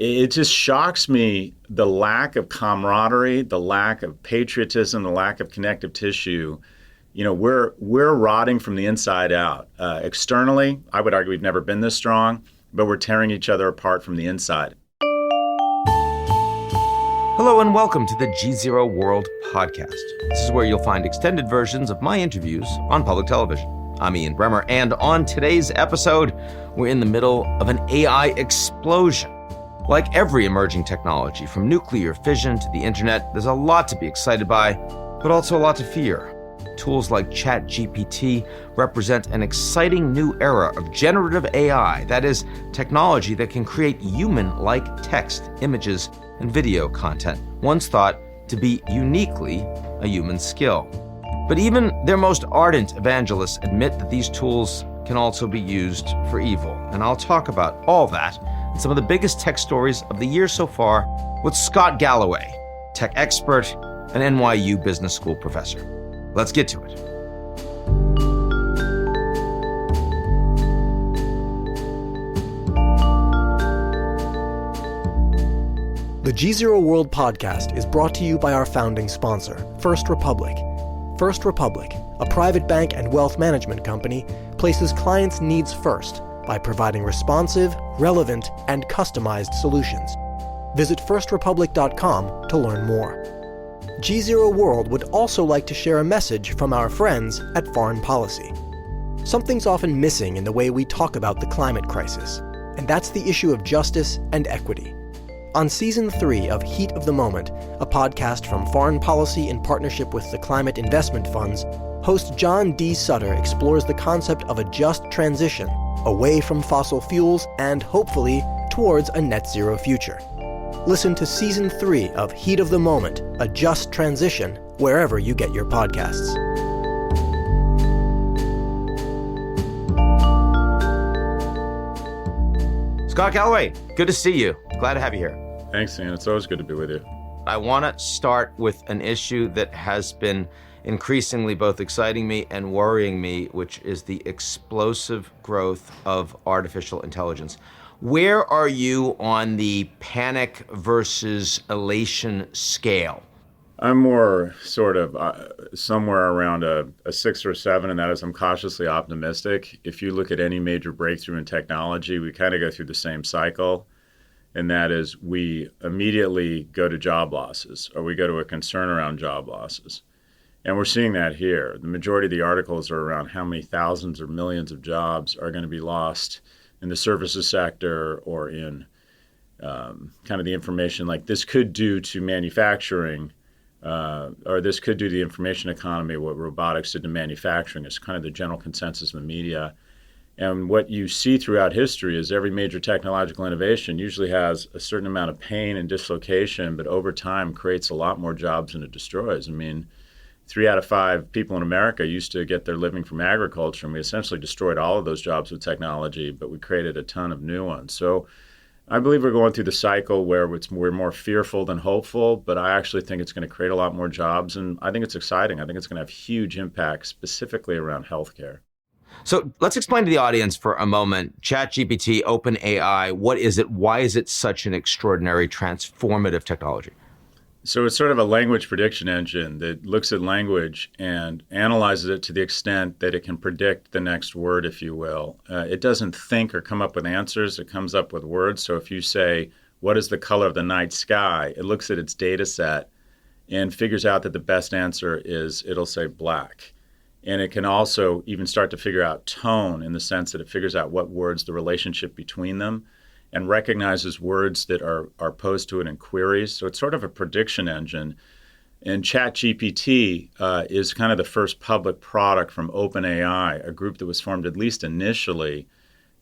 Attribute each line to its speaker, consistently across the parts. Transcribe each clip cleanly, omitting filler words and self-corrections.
Speaker 1: it just shocks me the lack of camaraderie, the lack of patriotism, the lack of connective tissue. We're rotting from the inside out. Externally, I would argue we've never been this strong, but we're tearing each other apart from the inside.
Speaker 2: Hello and welcome to the GZERO World Podcast. This is where you'll find extended versions of my interviews on public television. I'm Ian Bremmer, and on today's episode, we're in the middle of an AI explosion. Like every emerging technology, from nuclear fission to the internet, there's a lot to be excited by, but also a lot to fear. Tools like ChatGPT represent an exciting new era of generative AI, that is, technology that can create human-like text, images, and video content, once thought to be uniquely a human skill. But even their most ardent evangelists admit that these tools can also be used for evil. And I'll talk about all that and some of the biggest tech stories of the year so far with Scott Galloway, tech expert and NYU Business School professor. Let's get to it.
Speaker 3: The GZERO World Podcast is brought to you by our founding sponsor, First Republic. First Republic, a private bank and wealth management company, places clients' needs first by providing responsive, relevant, and customized solutions. Visit firstrepublic.com to learn more. GZERO World would also like to share a message from our friends at Foreign Policy. Something's often missing in the way we talk about the climate crisis, and that's the issue of justice and equity. On Season 3 of Heat of the Moment, a podcast from Foreign Policy in partnership with the Climate Investment Funds, host John D. Sutter explores the concept of a just transition away from fossil fuels and, hopefully, towards a net zero future. Listen to Season 3 of Heat of the Moment, A Just Transition, wherever you get your podcasts.
Speaker 2: Scott Galloway, good to see you. Glad to have you here.
Speaker 1: Thanks, Ian. It's always good to be with you.
Speaker 2: I want to start with an issue that has been increasingly both exciting me and worrying me, which is the explosive growth of artificial intelligence. Where are you on the panic versus elation scale?
Speaker 1: I'm more sort of somewhere around a 6 or 7, and that is I'm cautiously optimistic. If you look at any major breakthrough in technology, we kind of go through the same cycle, and that is we immediately go to job losses, or we go to a concern around job losses. And we're seeing that here. The majority of the articles are around how many thousands or millions of jobs are going to be lost in the services sector or in kind of the information like this could do to manufacturing, or this could do to the information economy, what robotics did to manufacturing is kind of the general consensus in the media. And what you see throughout history is every major technological innovation usually has a certain amount of pain and dislocation, but over time creates a lot more jobs than it destroys. I mean, 3 out of 5 people in America used to get their living from agriculture, and we essentially destroyed all of those jobs with technology, but we created a ton of new ones. So I believe we're going through the cycle where we're more fearful than hopeful, but I actually think it's going to create a lot more jobs, and I think it's exciting. I think it's going to have huge impact, specifically around healthcare.
Speaker 2: So let's explain to the audience for a moment, ChatGPT, OpenAI, what is it? Why is it such an extraordinary transformative technology?
Speaker 1: So it's sort of a language prediction engine that looks at language and analyzes it to the extent that it can predict the next word, if you will. It doesn't think or come up with answers. It comes up with words. So if you say, what is the color of the night sky? It looks at its data set and figures out that the best answer is, it'll say black. And it can also even start to figure out tone in the sense that it figures out what words, the relationship between them, and recognizes words that are posed to it in queries. So it's sort of a prediction engine. And ChatGPT is kind of the first public product from OpenAI, a group that was formed at least initially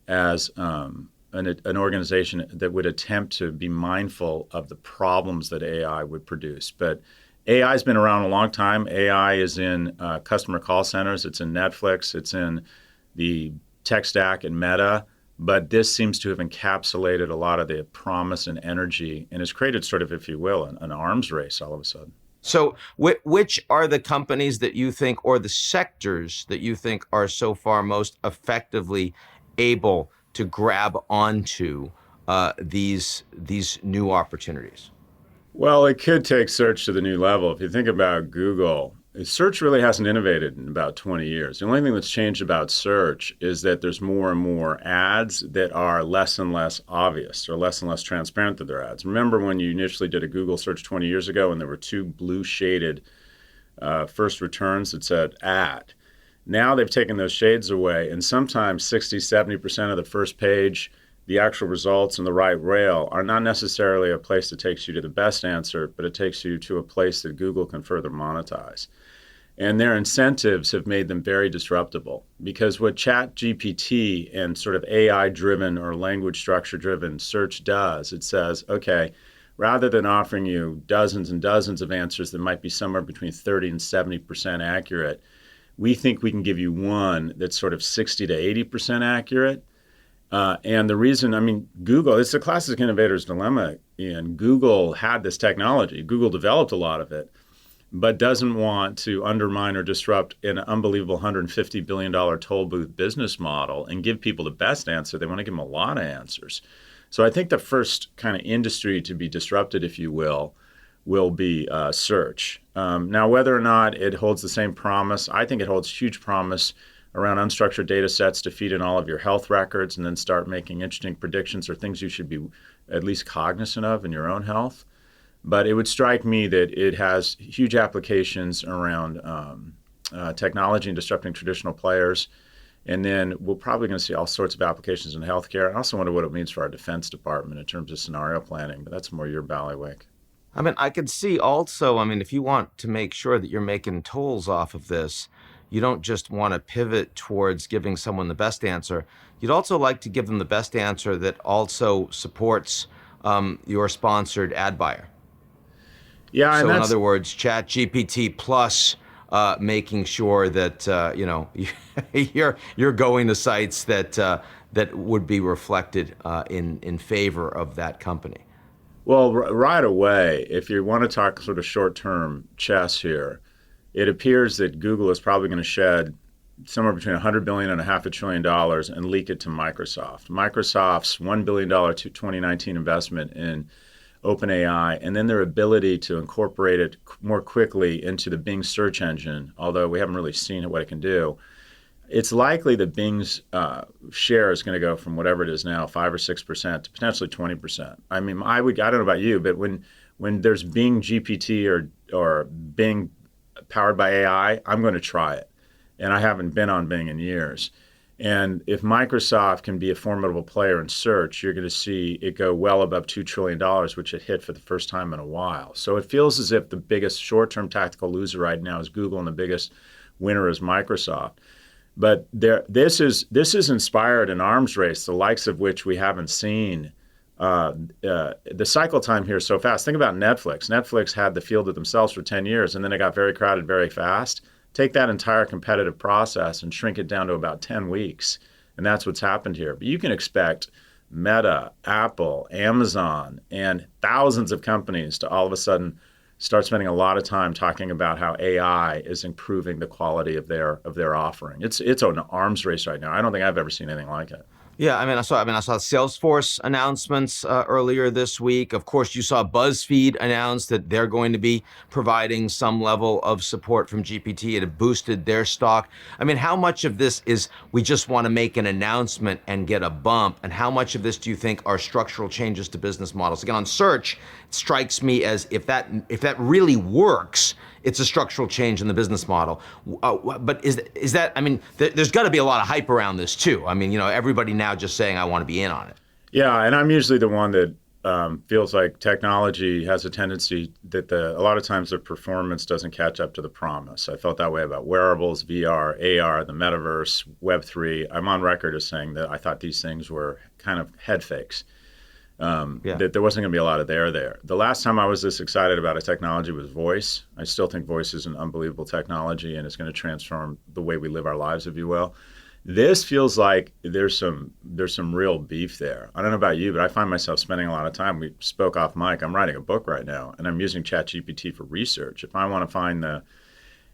Speaker 1: as an organization that would attempt to be mindful of the problems that AI would produce. But AI has been around a long time. AI is in customer call centers. It's in Netflix. It's in the tech stack and Meta. But this seems to have encapsulated a lot of the promise and energy and has created sort of, if you will, an arms race all of a sudden.
Speaker 2: So which are the companies that you think, or the sectors that you think are so far most effectively able to grab onto these new opportunities?
Speaker 1: Well, it could take search to the new level. If you think about Google, search really hasn't innovated in about 20 years. The only thing that's changed about search is that there's more and more ads that are less and less obvious or less and less transparent that they're ads. Remember when you initially did a Google search 20 years ago and there were two blue shaded first returns that said ad? Now they've taken those shades away, and sometimes 60, 70% of the first page, the actual results in the right rail, are not necessarily a place that takes you to the best answer, but it takes you to a place that Google can further monetize. And their incentives have made them very disruptible, because what ChatGPT and sort of AI-driven or language structure-driven search does, it says, okay, rather than offering you dozens and dozens of answers that might be somewhere between 30 and 70% accurate, we think we can give you one that's sort of 60 to 80% accurate. And the reason, I mean, Google, it's a classic innovator's dilemma, and Google had this technology. Google developed a lot of it, but doesn't want to undermine or disrupt an unbelievable $150 billion toll booth business model and give people the best answer. They want to give them a lot of answers. So I think the first kind of industry to be disrupted, if you will be search. Now, whether or not it holds the same promise, I think it holds huge promise around unstructured data sets to feed in all of your health records and then start making interesting predictions or things you should be at least cognizant of in your own health. But it would strike me that it has huge applications around technology and disrupting traditional players. And then we're probably going to see all sorts of applications in healthcare. I also wonder what it means for our Defense Department in terms of scenario planning, but that's more your bailiwick.
Speaker 2: I mean, I could see also, I mean, if you want to make sure that you're making tolls off of this, you don't just want to pivot towards giving someone the best answer. You'd also like to give them the best answer that also supports your sponsored ad buyer.
Speaker 1: Yeah,
Speaker 2: so
Speaker 1: and
Speaker 2: in other words, ChatGPT plus making sure that you're going to sites that would be reflected in favor of that company.
Speaker 1: Well, right away, if you want to talk sort of short-term chess here, it appears that Google is probably going to shed somewhere between $100 billion and $500 billion and leak it to Microsoft. Microsoft's $1 billion 2019 investment in OpenAI, and then their ability to incorporate it more quickly into the Bing search engine, although we haven't really seen what it can do. It's likely that Bing's share is going to go from whatever it is now, 5 or 6% to potentially 20%. I mean, I don't know about you, but when there's Bing GPT or Bing powered by AI, I'm going to try it. And I haven't been on Bing in years. And if Microsoft can be a formidable player in search, you're going to see it go well above $2 trillion, which it hit for the first time in a while. So it feels as if the biggest short-term tactical loser right now is Google and the biggest winner is Microsoft. But this is inspired an arms race, the likes of which we haven't seen. The cycle time here is so fast. Think about Netflix. Netflix had the field of themselves for 10 years, and then it got very crowded very fast. Take that entire competitive process and shrink it down to about 10 weeks, and that's what's happened here. But you can expect Meta, Apple, Amazon, and thousands of companies to all of a sudden start spending a lot of time talking about how AI is improving the quality of their offering. It's an arms race right now. I don't think I've ever seen anything like it.
Speaker 2: Yeah, I saw Salesforce announcements earlier this week. Of course, you saw BuzzFeed announce that they're going to be providing some level of support from GPT. It had boosted their stock. I mean, how much of this is we just want to make an announcement and get a bump? And how much of this do you think are structural changes to business models? Again, on search, it strikes me as if that really works, it's a structural change in the business model. But is that, I mean, there's got to be a lot of hype around this too. I mean, everybody now just saying, I want to be in on it.
Speaker 1: Yeah, and I'm usually the one that feels like technology has a tendency that a lot of times the performance doesn't catch up to the promise. I felt that way about wearables, VR, AR, the metaverse, Web3. I'm on record as saying that I thought these things were kind of head fakes. That there wasn't going to be a lot of there. The last time I was this excited about a technology was voice. I still think voice is an unbelievable technology, and it's going to transform the way we live our lives, if you will. This feels like there's some real beef there. I don't know about you, but I find myself spending a lot of time. We spoke off mic. I'm writing a book right now, and I'm using ChatGPT for research. If I want to find the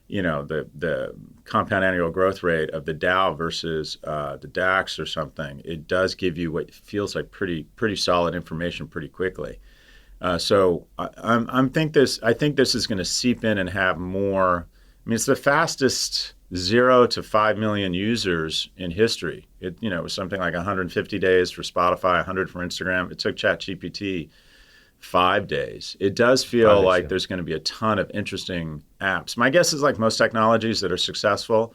Speaker 1: the compound annual growth rate of the Dow versus the DAX or something, it does give you what feels like pretty solid information pretty quickly. I think this is going to seep in and have more. I mean, it's the fastest 0 to 5 million users in history. It was something like 150 days for Spotify, 100 for Instagram. It took ChatGPT 5 days. It does feel like there's going to be a ton of interesting apps. My guess is, like most technologies that are successful,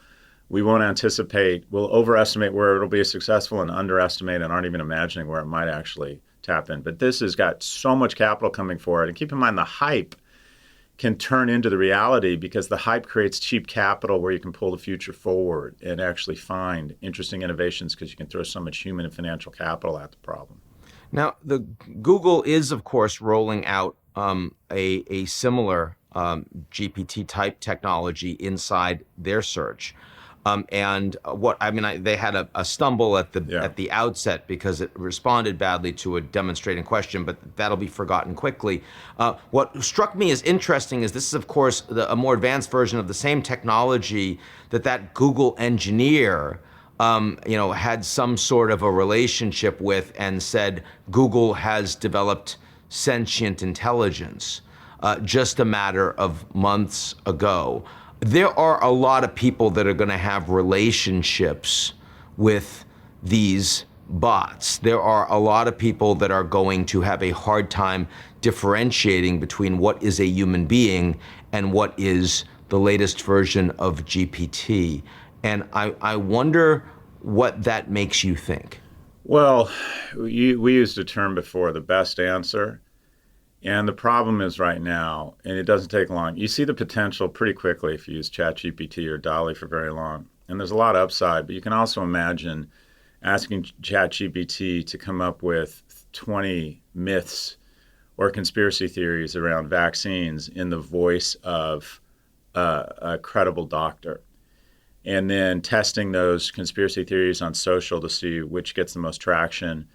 Speaker 1: we'll overestimate where it'll be successful and underestimate and aren't even imagining where it might actually tap in. But this has got so much capital coming for it. And keep in mind, the hype can turn into the reality because the hype creates cheap capital where you can pull the future forward and actually find interesting innovations because you can throw so much human and financial capital at the problem.
Speaker 2: Now, the Google is, of course, rolling out a similar GPT type technology inside their search. They had a stumble at the outset because it responded badly to a demonstrating question, but that'll be forgotten quickly. What struck me as interesting is this is, of course, a more advanced version of the same technology that Google engineer had some sort of a relationship with and said Google has developed sentient intelligence just a matter of months ago. There are a lot of people that are going to have relationships with these bots. There are a lot of people that are going to have a hard time differentiating between what is a human being and what is the latest version of GPT. And I wonder what that makes you think.
Speaker 1: Well, we used a term before, the best answer. And the problem is right now, and it doesn't take long, you see the potential pretty quickly if you use ChatGPT or DALL-E for very long. And there's a lot of upside, but you can also imagine asking ChatGPT to come up with 20 myths or conspiracy theories around vaccines in the voice of a credible doctor. And then testing those conspiracy theories on social to see which gets the most traction,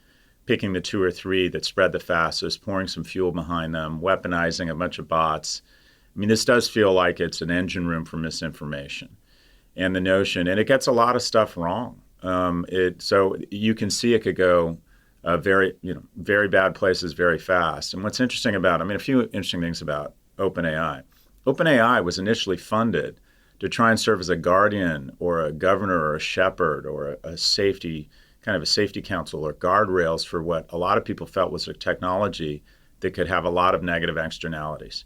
Speaker 1: picking the 2 or 3 that spread the fastest, pouring some fuel behind them, weaponizing a bunch of bots. I mean, this does feel like it's an engine room for misinformation. And the notion, and it gets a lot of stuff wrong. So you can see it could go very bad places very fast. And what's interesting about, a few interesting things about OpenAI. OpenAI was initially funded to try and serve as a guardian or a governor or a shepherd or a safety council or guardrails for what a lot of people felt was a technology that could have a lot of negative externalities.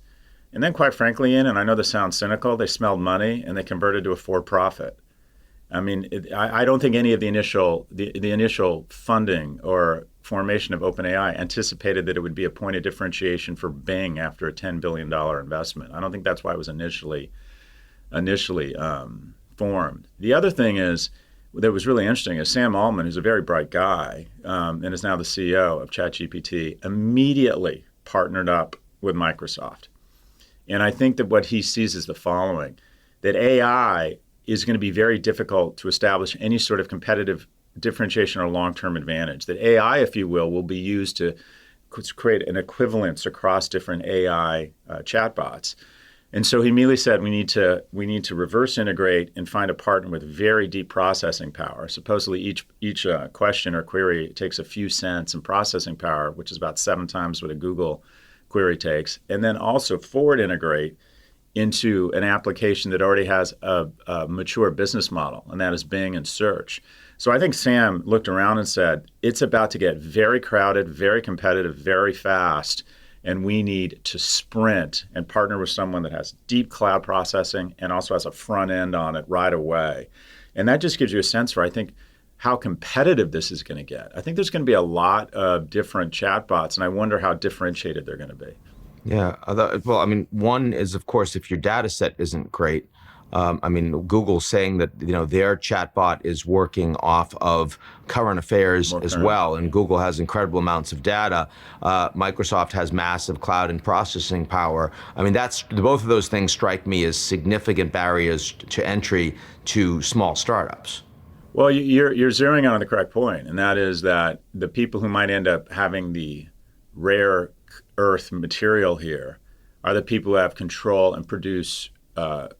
Speaker 1: And then, quite frankly, and I know this sounds cynical, they smelled money and they converted to a for-profit. I don't think any of the initial funding or formation of OpenAI anticipated that it would be a point of differentiation for Bing after a $10 billion investment. I don't think that's why it was initially formed. The other thing that was really interesting is Sam Altman, who's a very bright guy and is now the CEO of ChatGPT, immediately partnered up with Microsoft. And I think that what he sees is the following, that AI is going to be very difficult to establish any sort of competitive differentiation or long-term advantage. That AI, if you will be used to create an equivalence across different AI chatbots. And so he immediately said we need to reverse integrate and find a partner with very deep processing power. Supposedly each question or query takes a few cents in processing power, which is about 7 times what a Google query takes. And then also forward integrate into an application that already has a mature business model, and that is Bing and search. So I think Sam looked around and said, it's about to get very crowded, very competitive, very fast. And we need to sprint and partner with someone that has deep cloud processing and also has a front end on it right away. And that just gives you a sense for, I think, how competitive this is going to get. I think there's going to be a lot of different chatbots, and I wonder how differentiated they're going to be.
Speaker 2: Yeah. One is, of course, if your data set isn't great. Google's saying that their chatbot is working off of current affairs as well, and Google has incredible amounts of data. Microsoft has massive cloud and processing power. Both of those things strike me as significant barriers to entry to small startups.
Speaker 1: Well, you're zeroing in on the correct point, and that is that the people who might end up having the rare earth material here are the people who have control and produce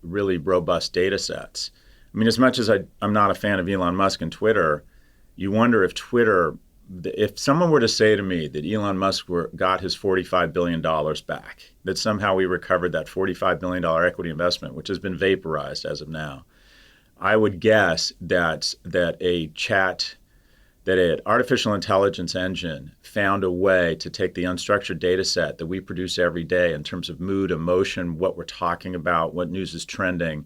Speaker 1: really robust data sets. I mean, as much as I'm not a fan of Elon Musk and Twitter, you wonder if someone were to say to me that Elon Musk got his $45 billion back, that somehow we recovered that $45 billion equity investment, which has been vaporized as of now, I would guess that an artificial intelligence engine found a way to take the unstructured data set that we produce every day in terms of mood, emotion, what we're talking about, what news is trending,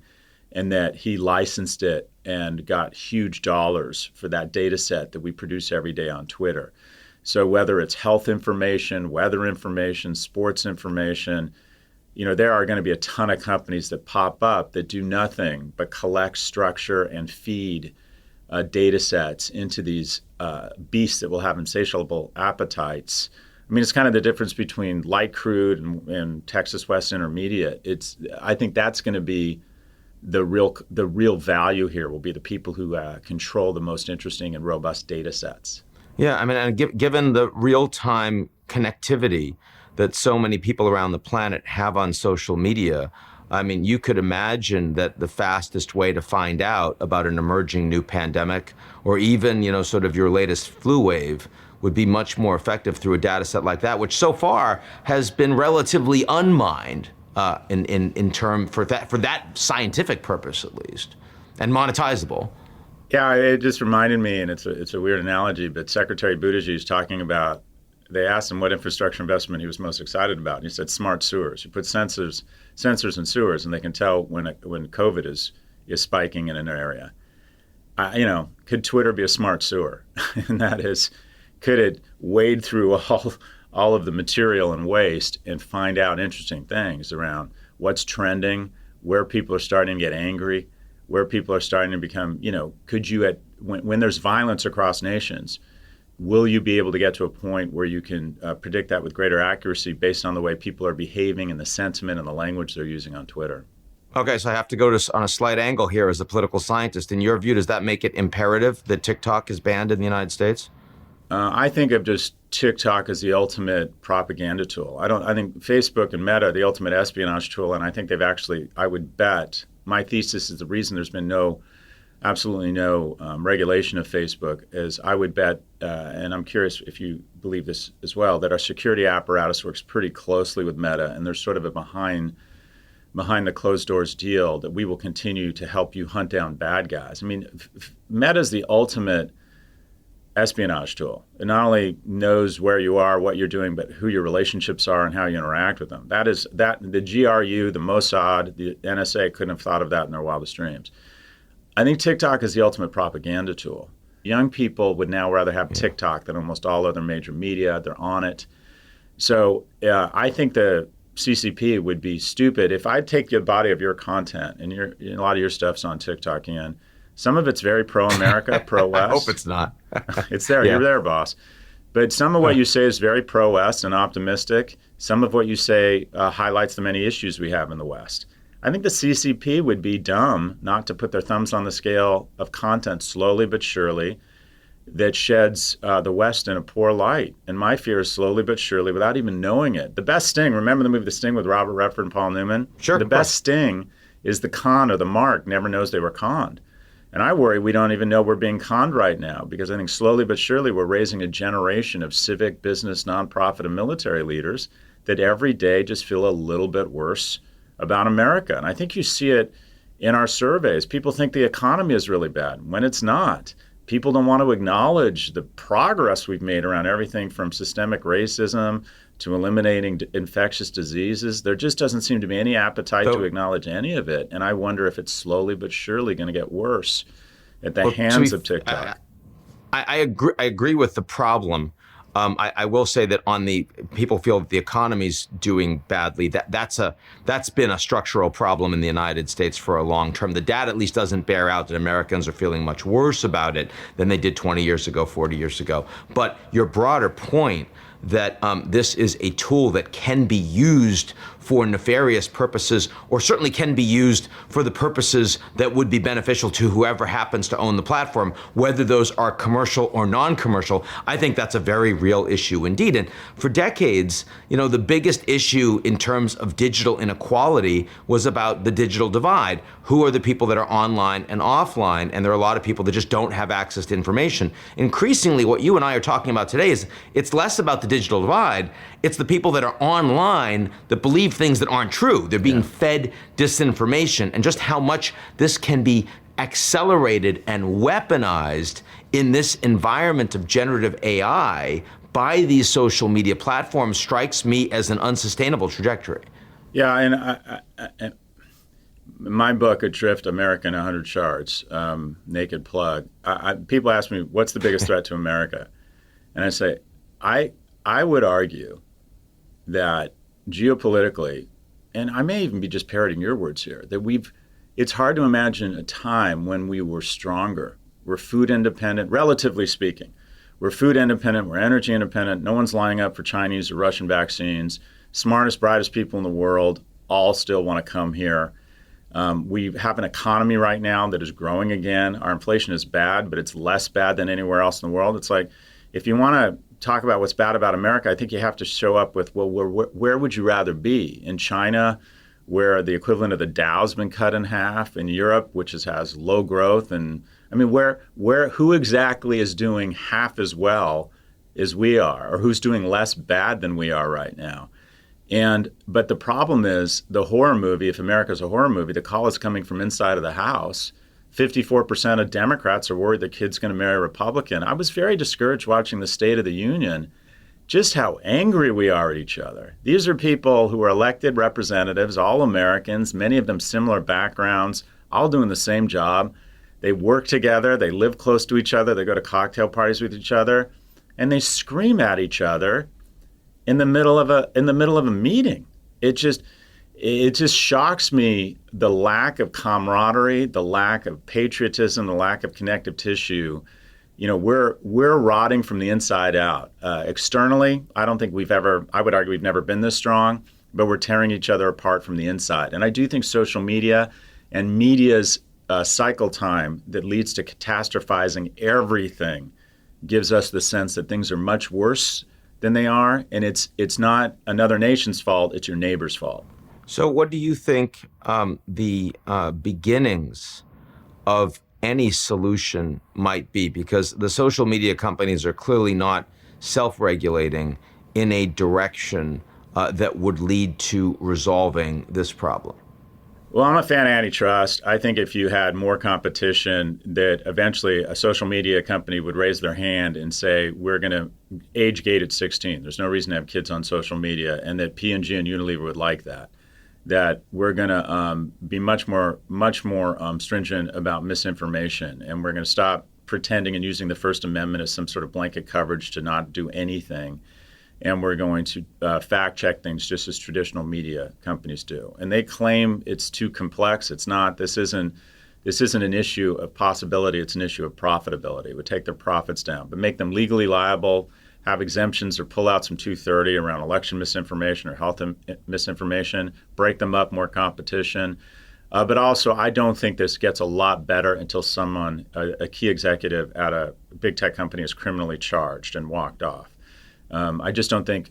Speaker 1: and that he licensed it and got huge dollars for that data set that we produce every day on Twitter. So whether it's health information, weather information, sports information, there are going to be a ton of companies that pop up that do nothing but collect, structure, and feed data sets into these beasts that will have insatiable appetites. I mean, it's kind of the difference between light crude and Texas West Intermediate. I think that's going to be the real value here will be the people who control the most interesting and robust data sets.
Speaker 2: Yeah, I mean, and given the real-time connectivity that so many people around the planet have on social media, I mean, you could imagine that the fastest way to find out about an emerging new pandemic or even, sort of your latest flu wave would be much more effective through a data set like that, which so far has been relatively unmined in term for that scientific purpose at least, and monetizable.
Speaker 1: Yeah, it just reminded me, and it's a weird analogy, but Secretary Buttigieg is talking about. They asked him what infrastructure investment he was most excited about, and he said smart sewers. You put sensors in sewers, and they can tell when COVID is spiking in an area. Could Twitter be a smart sewer? And that is, could it wade through all of the material and waste and find out interesting things around what's trending, where people are starting to get angry, where people are starting to become, could you, when there's violence across nations, will you be able to get to a point where you can predict that with greater accuracy based on the way people are behaving and the sentiment and the language they're using on Twitter?
Speaker 2: Okay, so I have to go on a slight angle here as a political scientist. In your view, does that make it imperative that TikTok is banned in the United States?
Speaker 1: I think of just TikTok as the ultimate propaganda tool. I think Facebook and Meta are the ultimate espionage tool, and I think I would bet, my thesis is the reason there's been absolutely no regulation of Facebook is I would bet, and I'm curious if you believe this as well, that our security apparatus works pretty closely with Meta, and there's sort of a behind the closed doors deal that we will continue to help you hunt down bad guys. I mean, Meta is the ultimate espionage tool. It not only knows where you are, what you're doing, but who your relationships are and how you interact with them. The GRU, the Mossad, the NSA couldn't have thought of that in their wildest dreams. I think TikTok is the ultimate propaganda tool. Young people would now rather have TikTok than almost all other major media. They're on it. So I think the CCP would be stupid if I take the body of your content, and a lot of your stuff's on TikTok, Ian. Some of it's very pro-America, pro-West.
Speaker 2: I hope it's not.
Speaker 1: It's there. Yeah. You're there, boss. But some of what you say is very pro-West and optimistic. Some of what you say highlights the many issues we have in the West. I think the CCP would be dumb not to put their thumbs on the scale of content slowly but surely that sheds the West in a poor light. And my fear is slowly but surely, without even knowing it. The best sting, remember the movie The Sting with Robert Redford and Paul Newman?
Speaker 2: Sure.
Speaker 1: The best sting is the con or the mark never knows they were conned. And I worry we don't even know we're being conned right now, because I think slowly but surely we're raising a generation of civic, business, nonprofit, and military leaders that every day just feel a little bit worse about America. And I think you see it in our surveys. People think the economy is really bad when it's not. People don't want to acknowledge the progress we've made around everything from systemic racism to eliminating infectious diseases. There just doesn't seem to be any appetite to acknowledge any of it. And I wonder if it's slowly but surely going to get worse at the hands of TikTok.
Speaker 2: I agree with the problem. I will say that people feel that the economy's doing badly. That's been a structural problem in the United States for a long term. The data at least doesn't bear out that Americans are feeling much worse about it than they did 20 years ago, 40 years ago. But your broader point that this is a tool that can be used for nefarious purposes, or certainly can be used for the purposes that would be beneficial to whoever happens to own the platform, whether those are commercial or non-commercial. I think that's a very real issue indeed. And for decades, the biggest issue in terms of digital inequality was about the digital divide. Who are the people that are online and offline? And there are a lot of people that just don't have access to information. Increasingly, what you and I are talking about today is it's less about the digital divide. It's the people that are online that believe things that aren't true. They're being fed disinformation, and just how much this can be accelerated and weaponized in this environment of generative AI by these social media platforms strikes me as an unsustainable trajectory.
Speaker 1: Yeah, and my book, Adrift, America in 100 Shards, Naked Plug, people ask me, what's the biggest threat to America? And I say, I would argue that geopolitically, and I may even be just parroting your words here, that it's hard to imagine a time when we were stronger. We're food independent, relatively speaking. We're food independent, we're energy independent, no one's lining up for Chinese or Russian vaccines. Smartest, brightest people in the world all still want to come here. We have an economy right now that is growing again. Our inflation is bad, but it's less bad than anywhere else in the world. It's like, if you want to talk about what's bad about America, I think you have to show up with, well, where would you rather be? In China, where the equivalent of the Dow's been cut in half, in Europe, which has low growth, and I mean, who exactly is doing half as well as we are, or who's doing less bad than we are right now? But the problem is the horror movie. If America's a horror movie, the call is coming from inside of the House. 54% of Democrats are worried their kid's going to marry a Republican. I was very discouraged watching the State of the Union, just how angry we are at each other. These are people who are elected representatives, all Americans, many of them similar backgrounds, all doing the same job. They work together, they live close to each other, they go to cocktail parties with each other, and they scream at each other in the middle of a meeting. It just shocks me, the lack of camaraderie, the lack of patriotism, the lack of connective tissue. We're rotting from the inside out. Externally, I don't think I would argue we've never been this strong, but we're tearing each other apart from the inside. And I do think social media and media's cycle time that leads to catastrophizing everything gives us the sense that things are much worse than they are, and it's not another nation's fault, it's your neighbor's fault.
Speaker 2: So what do you think the beginnings of any solution might be? Because the social media companies are clearly not self-regulating in a direction that would lead to resolving this problem.
Speaker 1: Well, I'm a fan of antitrust. I think if you had more competition, that eventually a social media company would raise their hand and say, we're going to age gate at 16. There's no reason to have kids on social media, and that P&G and Unilever would like that. That we're going to be much more stringent about misinformation, and we're going to stop pretending and using the First Amendment as some sort of blanket coverage to not do anything. And we're going to fact check things just as traditional media companies do. And they claim it's too complex. It's not. This isn't an issue of possibility. It's an issue of profitability. It would take their profits down, but make them legally liable, have exemptions or pullouts from 230 around election misinformation or health misinformation, break them up, more competition. But also, I don't think this gets a lot better until a key executive at a big tech company is criminally charged and walked off. I just don't think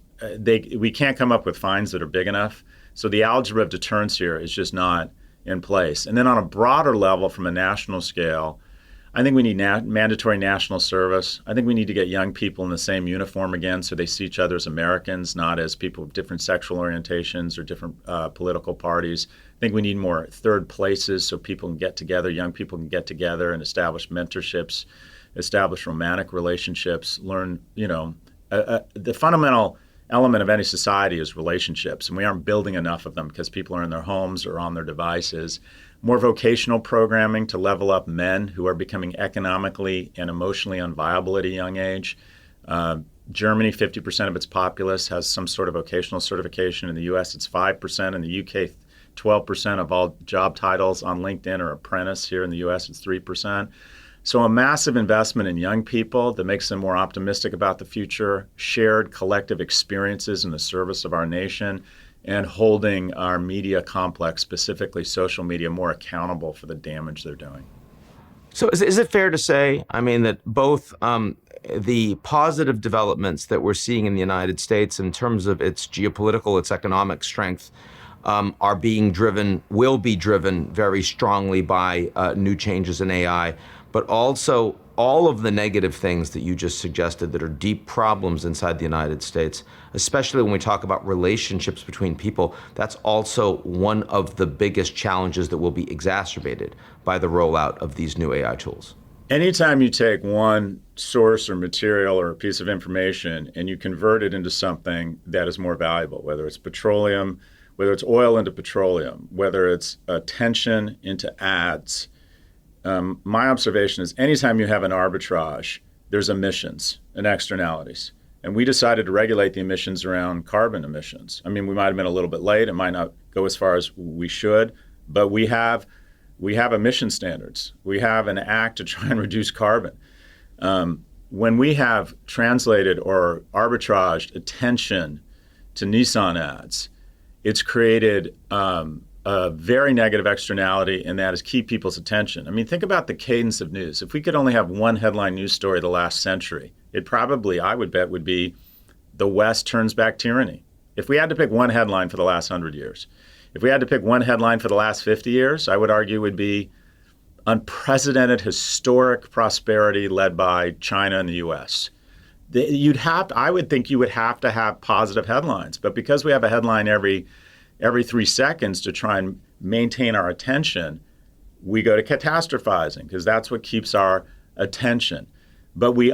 Speaker 1: we can't come up with fines that are big enough. So the algebra of deterrence here is just not in place. And then on a broader level, from a national scale, I think we need mandatory national service. I think we need to get young people in the same uniform again so they see each other as Americans, not as people with different sexual orientations or different political parties. I think we need more third places so people can get together, young people can get together and establish mentorships, establish romantic relationships, learn, the fundamental element of any society is relationships, and we aren't building enough of them because people are in their homes or on their devices. More vocational programming to level up men who are becoming economically and emotionally unviable at a young age. Germany, 50% of its populace has some sort of vocational certification. In the U.S., it's 5%. In the U.K., 12% of all job titles on LinkedIn are apprentice. Here in the U.S., it's 3%. So a massive investment in young people that makes them more optimistic about the future, shared collective experiences in the service of our nation, and holding our media complex, specifically social media, more accountable for the damage they're doing.
Speaker 2: So is it fair to say, I mean, that both the positive developments that we're seeing in the United States in terms of its geopolitical, its economic strength, are being driven, will be driven very strongly by new changes in AI, but also all of the negative things that you just suggested that are deep problems inside the United States, especially when we talk about relationships between people, that's also one of the biggest challenges that will be exacerbated by the rollout of these new AI tools.
Speaker 1: Anytime you take one source or material or a piece of information and you convert it into something that is more valuable, whether it's petroleum, whether it's oil into petroleum, whether it's attention into ads, my observation is anytime you have an arbitrage, there's emissions and externalities. And we decided to regulate the emissions around carbon emissions. I mean, we might have been a little bit late. It might not go as far as we should, but we have emission standards. We have an act to try and reduce carbon. When we have translated or arbitraged attention to Nissan ads, it's created a very negative externality, and that is keep people's attention. I mean, think about the cadence of news. If we could only have one headline news story the last century, it probably, I would bet, would be the West turns back tyranny. If we had to pick one headline for the last 100 years, if we had to pick one headline for the last 50 years, I would argue would be unprecedented historic prosperity led by China and the U.S. I would think you would have to have positive headlines, but because we have a headline every 3 seconds to try and maintain our attention, we go to catastrophizing because that's what keeps our attention. But we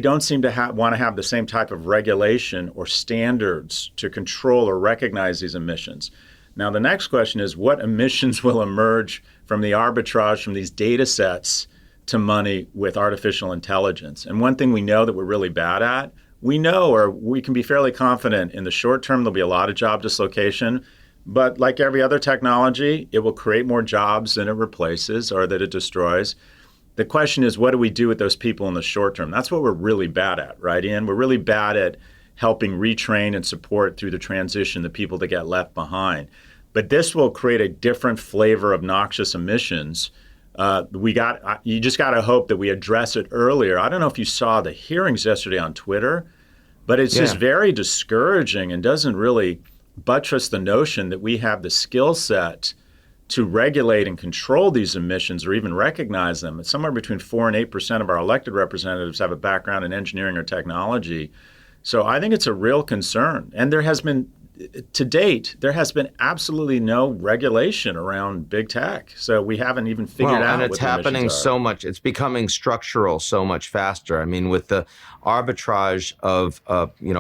Speaker 1: don't seem to want to have the same type of regulation or standards to control or recognize these emissions. Now, the next question is what emissions will emerge from the arbitrage from these data sets to money with artificial intelligence? And one thing we know that we're really bad at, we know, or we can be fairly confident in the short term, there'll be a lot of job dislocation. But like every other technology, it will create more jobs than it replaces or that it destroys. The question is, what do we do with those people in the short term? That's what we're really bad at, right, Ian? We're really bad at helping retrain and support through the transition the people that get left behind. But this will create a different flavor of noxious emissions. You just got to hope that we address it earlier. I don't know if you saw the hearings yesterday on Twitter, but it's just very discouraging and doesn't really buttress the notion that we have the skill set to regulate and control these emissions or even recognize them. It's somewhere between 4 and 8% of our elected representatives have a background in engineering or technology. So I think it's a real concern. And there has been, to date, there has been absolutely no regulation around big tech. So we haven't even figured out
Speaker 2: and it's
Speaker 1: what the
Speaker 2: happening
Speaker 1: emissions are.
Speaker 2: so much. It's becoming structural so much faster. I mean, with the arbitrage of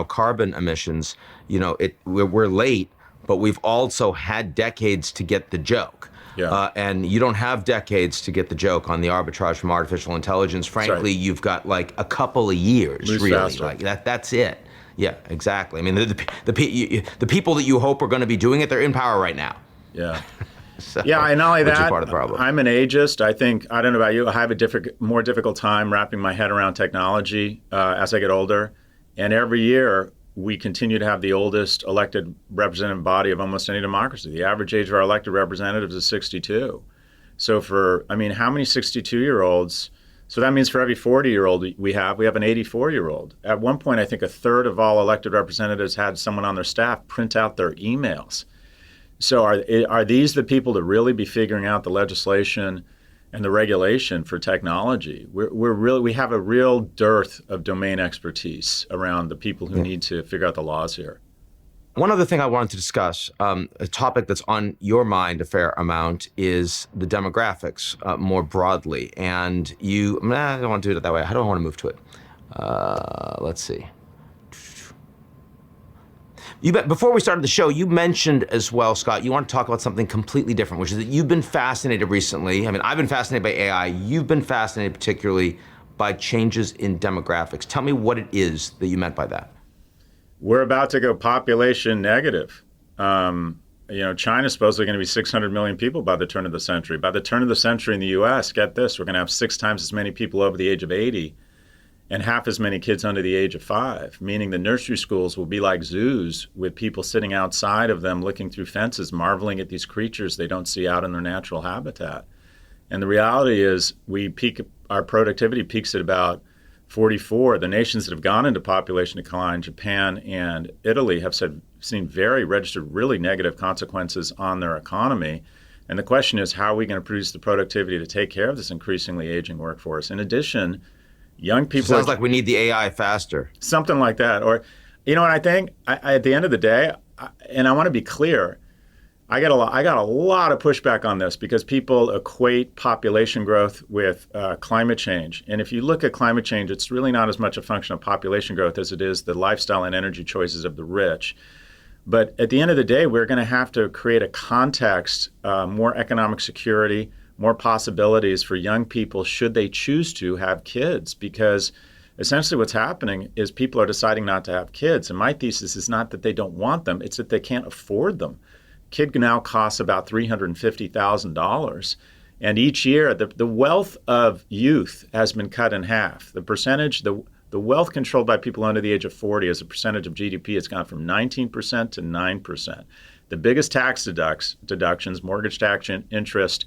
Speaker 2: carbon emissions, we're late, but we've also had decades to get the joke.
Speaker 1: Yeah.
Speaker 2: And you don't have decades to get the joke on the arbitrage from artificial intelligence. Frankly,
Speaker 1: right.
Speaker 2: You've got like a couple of years,
Speaker 1: Moves
Speaker 2: really.
Speaker 1: faster.
Speaker 2: Like that's it. Yeah, exactly. I mean, the people that you hope are going to be doing it, they're in power right now.
Speaker 1: Yeah.
Speaker 2: So,
Speaker 1: Yeah, and not only
Speaker 2: which is
Speaker 1: that,
Speaker 2: part of the problem.
Speaker 1: I'm an ageist. I don't know about you, I have a more difficult time wrapping my head around technology as I get older. And every year, we continue to have the oldest elected representative body of almost any democracy. The average age of our elected representatives is 62. So how many 62-year-olds? So that means for every 40-year-old we have an 84-year-old. At one point, I think a third of all elected representatives had someone on their staff print out their emails. So are these the people to really be figuring out the legislation and the regulation for technology? We have a real dearth of domain expertise around the people who need to figure out the laws here.
Speaker 2: One other thing I wanted to discuss, a topic that's on your mind a fair amount, is the demographics more broadly. And I don't want to do it that way. How do I want to move to it? Let's see. Before we started the show, you mentioned as well, Scott, you want to talk about something completely different, which is that you've been fascinated recently. I mean, I've been fascinated by AI. You've been fascinated particularly by changes in demographics. Tell me what it is that you meant by that.
Speaker 1: We're about to go population negative. China's supposedly going to be 600 million people by the turn of the century. By the turn of the century in the U.S., get this, we're going to have 6 times as many people over the age of 80 and half as many kids under the age of 5, meaning the nursery schools will be like zoos with people sitting outside of them looking through fences, marveling at these creatures they don't see out in their natural habitat. And the reality is our productivity peaks at about 44. The nations that have gone into population decline, Japan and Italy, have seen registered really negative consequences on their economy. And the question is, how are we going to produce the productivity to take care of this increasingly aging workforce? In addition, young people...
Speaker 2: Sounds like we need the AI faster.
Speaker 1: Something like that. Or, and I think at the end of the day, and I want to be clear, I got a lot of pushback on this because people equate population growth with climate change. And if you look at climate change, it's really not as much a function of population growth as it is the lifestyle and energy choices of the rich. But at the end of the day, we're going to have to create a context, more economic security, more possibilities for young people should they choose to have kids, because essentially what's happening is people are deciding not to have kids. And my thesis is not that they don't want them, it's that they can't afford them. Kid now costs about $350,000. And each year, the wealth of youth has been cut in half. The percentage, the wealth controlled by people under the age of 40 as a percentage of GDP has gone from 19% to 9%. The biggest tax deductions, mortgage tax, interest,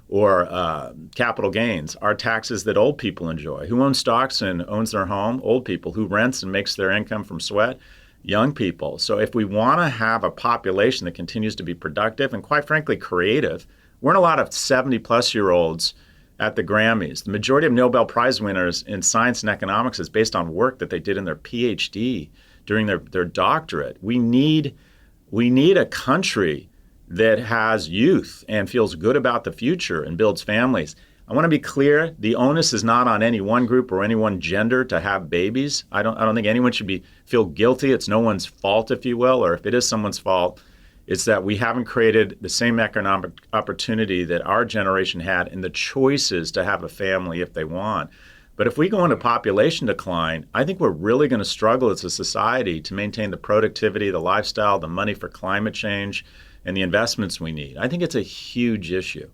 Speaker 1: or capital gains, are taxes that old people enjoy. Who owns stocks and owns their home? Old people. Who rents and makes their income from sweat? Young people. So if we want to have a population that continues to be productive and, quite frankly, creative, we're in a lot of 70-plus-year-olds at the Grammys. The majority of Nobel Prize winners in science and economics is based on work that they did in their PhD during their doctorate. We need a country that has youth and feels good about the future and builds families. I want to be clear, the onus is not on any one group or any one gender to have babies. I don't think anyone should feel guilty. It's no one's fault, if you will, or if it is someone's fault, it's that we haven't created the same economic opportunity that our generation had and the choices to have a family if they want. But if we go into population decline, I think we're really going to struggle as a society to maintain the productivity, the lifestyle, the money for climate change, and the investments we need. I think it's a huge issue.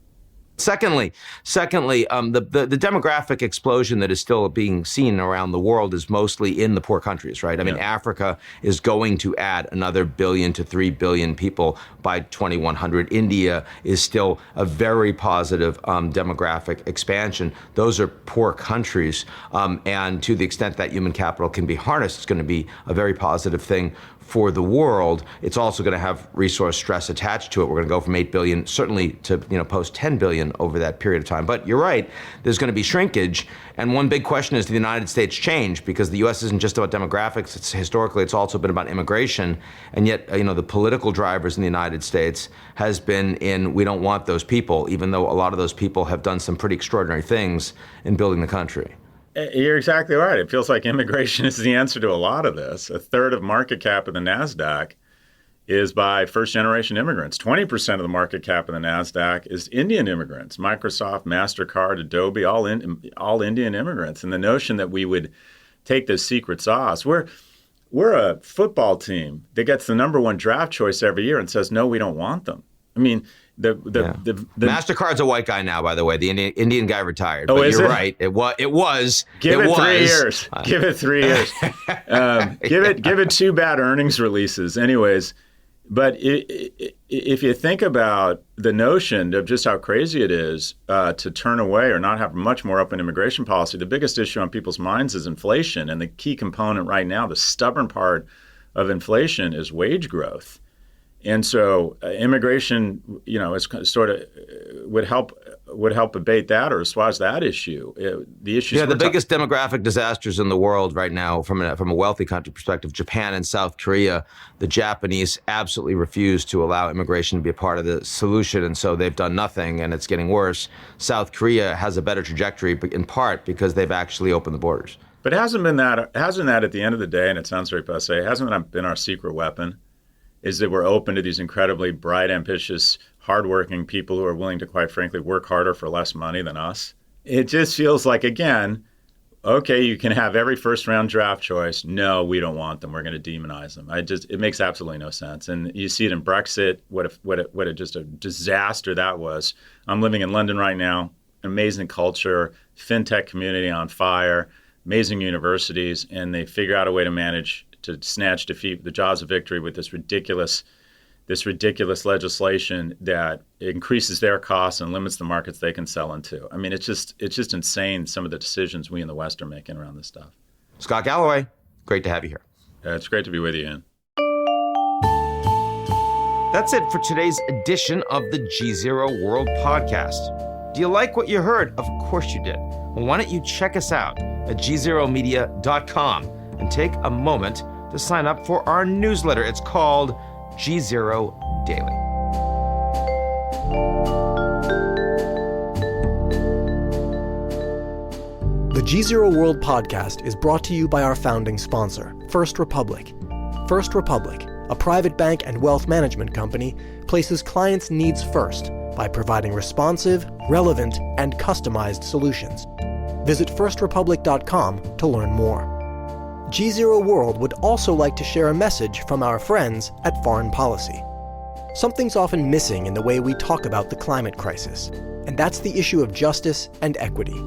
Speaker 2: Secondly, the demographic explosion that is still being seen around the world is mostly in the poor countries, right? I mean, Africa is going to add another 1 billion to 3 billion people by 2100. India is still a very positive demographic expansion. Those are poor countries, and to the extent that human capital can be harnessed, it's going to be a very positive thing for the world. It's also going to have resource stress attached to it. We're going to go from 8 billion certainly to post 10 billion over that period of time. But you're right, there's going to be shrinkage. And one big question is, do the United States change? Because the U.S. isn't just about demographics. Historically, it's also been about immigration. And yet, the political drivers in the United States has been in, we don't want those people, even though a lot of those people have done some pretty extraordinary things in building the country.
Speaker 1: You're exactly right. It feels like immigration is the answer to a lot of this. A third of market cap of the NASDAQ is by first-generation immigrants. 20% of the market cap of the NASDAQ is Indian immigrants. Microsoft, MasterCard, Adobe, all Indian immigrants. And the notion that we would take this secret sauce. We're a football team that gets the number one draft choice every year and says, no, we don't want them. I mean, the
Speaker 2: MasterCard's a white guy now, by the way. The Indian guy retired.
Speaker 1: Oh,
Speaker 2: but
Speaker 1: is
Speaker 2: you're
Speaker 1: it?
Speaker 2: Right. It was.
Speaker 1: Give it 3 years. Give it 3 years. Give it 2 bad earnings releases. Anyways, but if you think about the notion of just how crazy it is to turn away or not have a much more open immigration policy, the biggest issue on people's minds is inflation. And the key component right now, the stubborn part of inflation, is wage growth. And so immigration, is sort of would help abate that or assuage that issue. The issue.
Speaker 2: Yeah, the biggest demographic disasters in the world right now, from a wealthy country perspective, Japan and South Korea. The Japanese absolutely refuse to allow immigration to be a part of the solution, and so they've done nothing, and it's getting worse. South Korea has a better trajectory, in part because they've actually opened the borders.
Speaker 1: But hasn't that at the end of the day, and it sounds very passe, hasn't that been our secret weapon? Is that we're open to these incredibly bright, ambitious, hardworking people who are willing to, quite frankly, work harder for less money than us. It just feels like, again, okay, you can have every first-round draft choice. No, we don't want them. We're going to demonize them. It makes absolutely no sense. And you see it in Brexit, what just a disaster that was. I'm living in London right now. Amazing culture, fintech community on fire. amazing universities, and they figure out a way to manage to defeat the jaws of victory with this ridiculous legislation that increases their costs and limits the markets they can sell into. I mean, it's just insane, some of the decisions we in the West are making around this stuff.
Speaker 2: Scott Galloway, great to have you here.
Speaker 1: It's great to be with you, Ian.
Speaker 2: That's it for today's edition of the GZERO World Podcast. Do you like what you heard? Of course you did. Well, why don't you check us out at gzeromedia.com and take a moment to sign up for our newsletter. It's called GZERO Daily.
Speaker 3: The GZERO World Podcast is brought to you by our founding sponsor, First Republic. First Republic, a private bank and wealth management company, places clients' needs first by providing responsive, relevant, and customized solutions. Visit firstrepublic.com to learn more. GZERO World would also like to share a message from our friends at Foreign Policy. Something's often missing in the way we talk about the climate crisis, and that's the issue of justice and equity.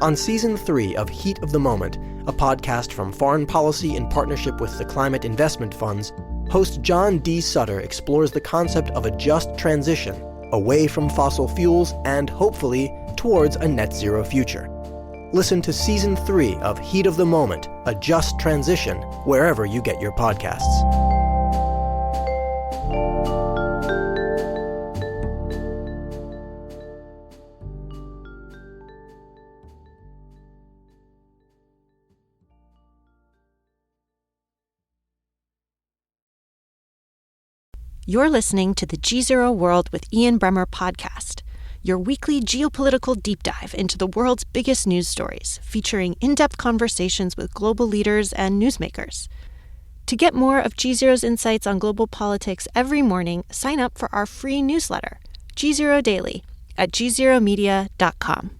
Speaker 3: On Season 3 of Heat of the Moment, a podcast from Foreign Policy in partnership with the Climate Investment Funds, host John D. Sutter explores the concept of a just transition away from fossil fuels and, hopefully, towards a net zero future. Listen to Season 3 of Heat of the Moment, A Just Transition, wherever you get your podcasts.
Speaker 4: You're listening to the GZERO World with Ian Bremmer podcast, your weekly geopolitical deep dive into the world's biggest news stories, featuring in-depth conversations with global leaders and newsmakers. To get more of GZERO's insights on global politics every morning, sign up for our free newsletter, GZERO Daily, at gzeromedia.com.